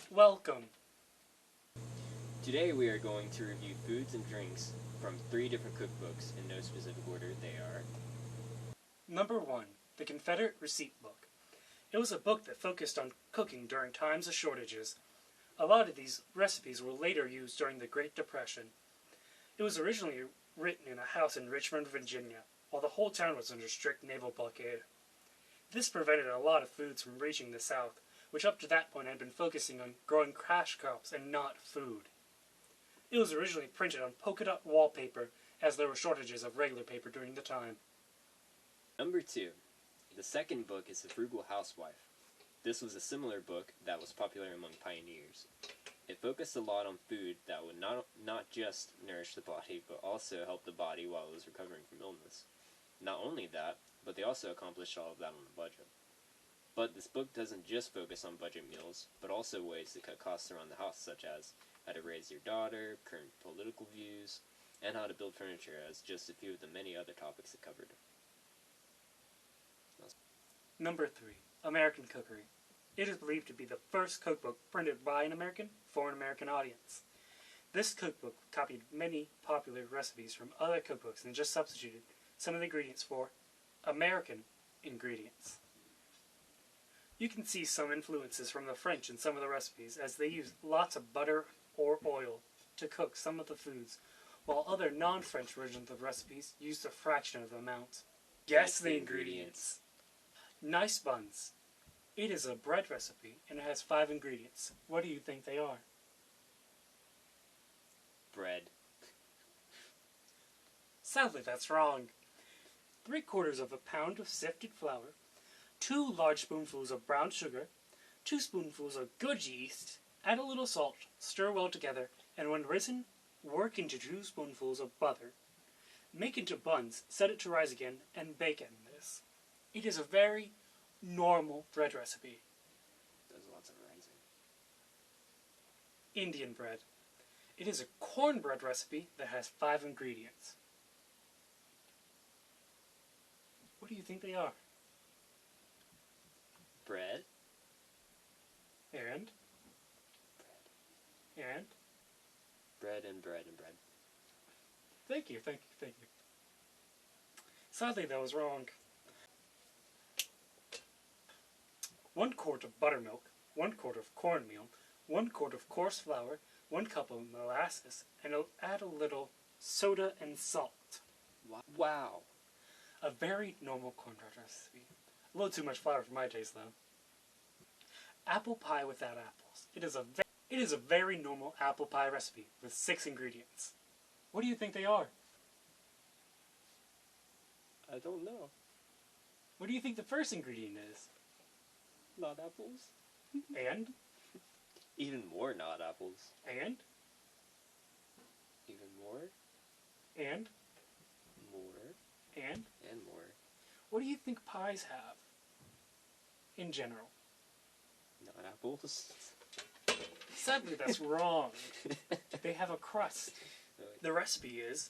Welcome! Today we are going to review foods and drinks from 3 different cookbooks in no specific order. They are Number 1. The Confederate Receipt Book. It was a book that focused on cooking during times of shortages. A lot of these recipes were later used during the Great Depression. It was originally written in a house in Richmond, Virginia, while the whole town was under strict naval blockade. This prevented a lot of foods from reaching the South, which up to that point had been focusing on growing cash crops and not food. It was originally printed on polka dot wallpaper, as there were shortages of regular paper during the time. Number 2. The second book is The Frugal Housewife. This was a similar book that was popular among pioneers. It focused a lot on food that would not just nourish the body, but also help the body while it was recovering from illness. Not only that, but they also accomplished all of that on a budget. But this book doesn't just focus on budget meals, but also ways to cut costs around the house, such as how to raise your daughter, current political views, and how to build furniture, as just a few of the many other topics it covered. Number 3. American Cookery. It is believed to be the first cookbook printed by an American for an American audience. This cookbook copied many popular recipes from other cookbooks and just substituted some of the ingredients for American ingredients. You can see some influences from the French in some of the recipes, as they use lots of butter or oil to cook some of the foods, while other non-French versions of recipes used a fraction of the amount. Guess the ingredients. Nice buns. It is a bread recipe, and it has 5 ingredients. What do you think they are? Bread. Sadly, that's wrong. 3/4 of a pound of sifted flour, 2 large spoonfuls of brown sugar, 2 spoonfuls of good yeast, add a little salt, stir well together, and when risen, work into 2 spoonfuls of butter. Make into buns, set it to rise again, and bake in this. It is a very normal bread recipe. There's lots of rising. Indian bread. It is a cornbread recipe that has 5 ingredients. What do you think they are? Bread. And? And? Bread and bread and bread. Thank you. Sadly, that was wrong. 1 quart of buttermilk, 1 quart of cornmeal, 1 quart of coarse flour, 1 cup of molasses, and add a little soda and salt. Wow. A very normal cornbread recipe. A little too much flour for my taste, though. Apple pie without apples. It is a very normal apple pie recipe with 6 ingredients. What do you think they are? I don't know. What do you think the first ingredient is? Not apples? And? Even more not apples. And? Even more? And? More. And? And more. What do you think pies have? In general. Not apples? Sadly, that's wrong. They have a crust. The recipe is: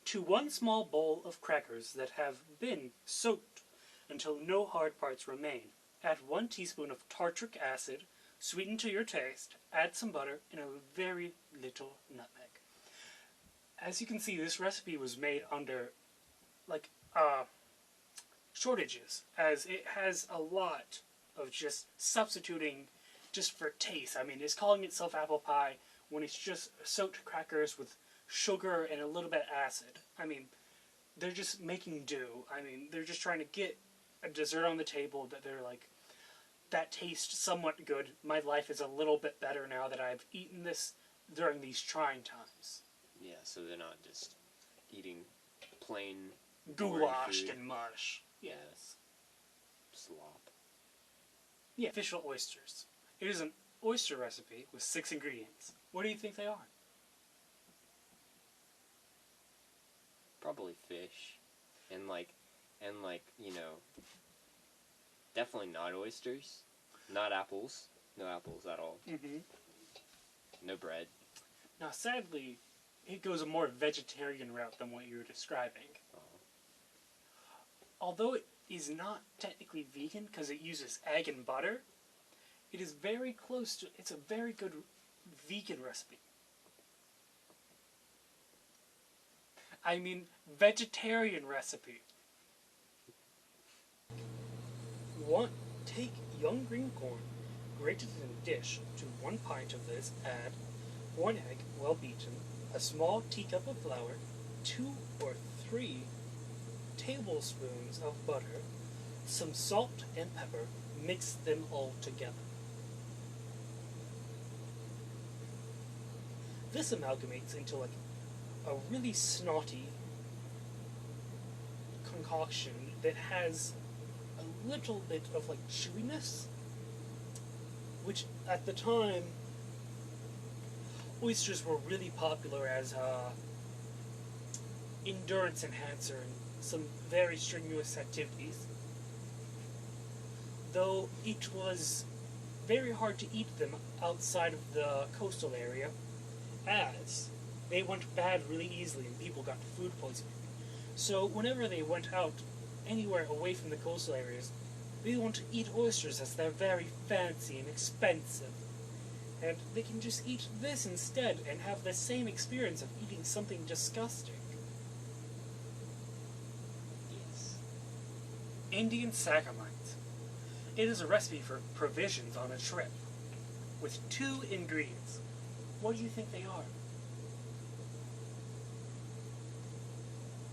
to 1 small bowl of crackers that have been soaked until no hard parts remain, add 1 teaspoon of tartric acid, sweeten to your taste, add some butter, and a very little nutmeg. As you can see, this recipe was made under, shortages, as it has a lot of just substituting just for taste. I mean, it's calling itself apple pie when it's just soaked crackers with sugar and a little bit of acid. I mean, they're just making do. I mean, they're just trying to get a dessert on the table that they're like, that tastes somewhat good. My life is a little bit better now that I've eaten this during these trying times. Yeah, so they're not just eating plain Goulash and mush. Yes. Slop. Yeah, official oysters. It is an oyster recipe with 6 ingredients. What do you think they are? Probably fish. And definitely not oysters. Not apples. No apples at all. Mm-hmm. No bread. Now, sadly, it goes a more vegetarian route than what you were describing. Although it is not technically vegan because it uses egg and butter, It is very close to, it's a very good vegan recipe. I mean, vegetarian recipe. 1. Take young green corn, grated in a dish. To 1 pint of this, add 1 egg, well beaten, a small teacup of flour, 2 or 3 tablespoons of butter, some salt and pepper. Mix them all together. This amalgamates into like a really snotty concoction that has a little bit of like chewiness, which at the time oysters were really popular as a endurance enhancer in some very strenuous activities, though it was very hard to eat them outside of the coastal area, as they went bad really easily and people got food poisoning. So whenever they went out anywhere away from the coastal areas, they want to eat oysters as they're very fancy and expensive. And they can just eat this instead and have the same experience of eating something disgusting. Yes. Indian saccharines. It is a recipe for provisions on a trip, with 2 ingredients. What do you think they are?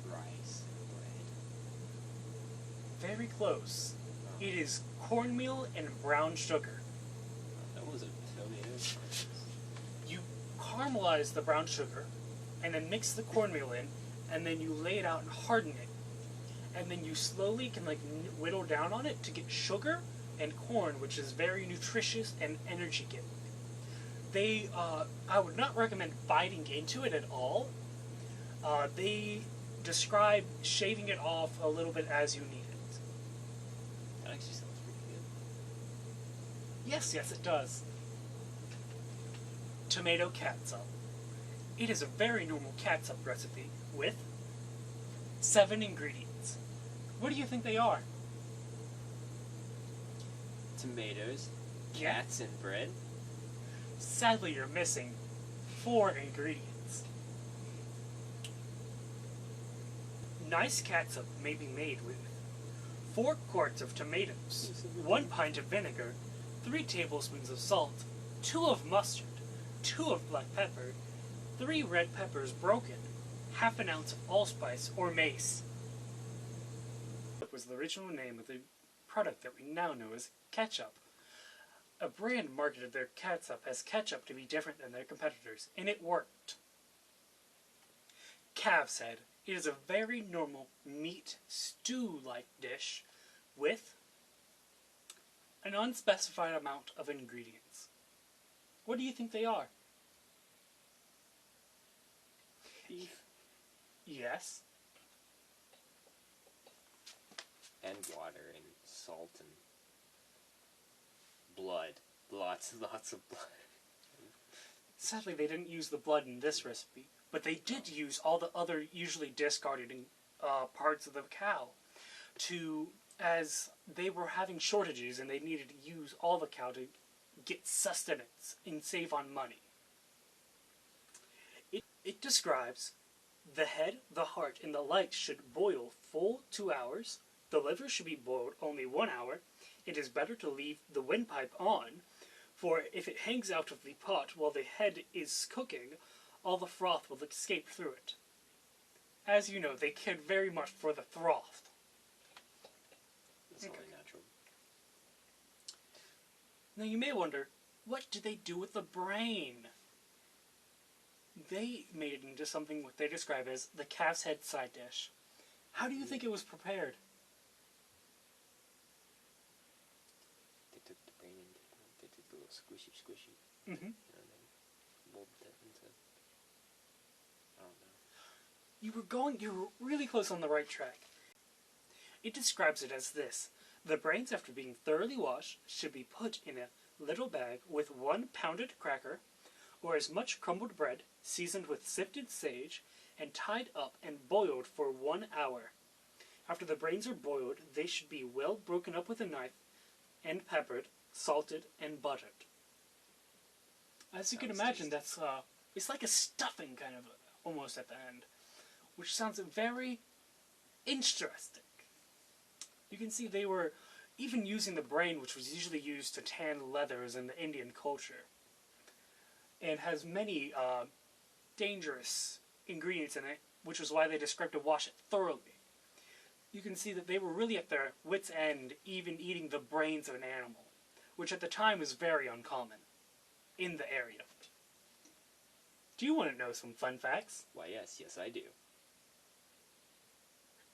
Rice and bread. Very close. It is cornmeal and brown sugar. That wasn't tomato. You caramelize the brown sugar, and then mix the cornmeal in, and then you lay it out and harden it. And then you slowly can like whittle down on it to get sugar and corn, which is very nutritious and energy giving. I would not recommend biting into it at all. They describe shaving it off a little bit as you need it. That actually sounds pretty good. Yes, it does. Tomato catsup. It is a very normal catsup recipe with 7 ingredients. What do you think they are? Tomatoes, cats, and bread. Sadly, you're missing 4 ingredients. Nice catsup may be made with 4 quarts of tomatoes, 1 pint of vinegar, 3 tablespoons of salt, 2 of mustard, 2 of black pepper, 3 red peppers broken, half an ounce of allspice or mace. It was the original name of the product that we now know as ketchup. A brand marketed their catsup as ketchup to be different than their competitors, and it worked. Calf's head. It is a very normal meat stew-like dish with an unspecified amount of ingredients. What do you think they are? Beef. Yes. And water and salt and blood. Lots of blood. Sadly, they didn't use the blood in this recipe, but they did use all the other usually discarded parts of the cow as they were having shortages and they needed to use all the cow to get sustenance and save on money. It describes the head, the heart, and the legs should boil full 2 hours. The liver should be boiled only 1 hour. It is better to leave the windpipe on, for if it hangs out of the pot while the head is cooking, all the froth will escape through it. As you know, they cared very much for the froth. That's only natural. Now you may wonder, what do they do with the brain? They made it into something what they describe as the calf's head side dish. How do you think it was prepared? They took the brain and they did the little squishy. Mm-hmm. And then molded it into, I don't know. You were really close on the right track. It describes it as this. The brains, after being thoroughly washed, should be put in a little bag with 1 pounded cracker, or as much crumbled bread, seasoned with sifted sage, and tied up and boiled for 1 hour. After the brains are boiled, they should be well broken up with a knife and peppered, salted, and buttered. As you can Sounds imagine, tasty. it's like a stuffing kind of almost at the end, which sounds very interesting. You can see they were even using the brain, which was usually used to tan leathers in the Indian culture, and has many dangerous ingredients in it, which is why they described to wash it thoroughly. You can see that they were really at their wits' end, even eating the brains of an animal, which at the time was very uncommon in the area. Do you want to know some fun facts? Why, yes, I do.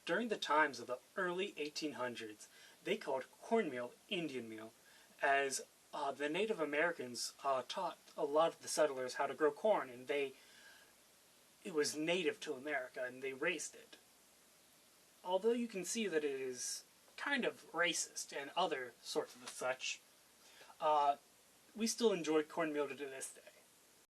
During the times of the early 1800s, they called cornmeal Indian meal, as the Native Americans taught a lot of the settlers how to grow corn, and it was native to America, and they raised it. Although you can see that it is kind of racist and other sorts of such, we still enjoy cornmeal to this day.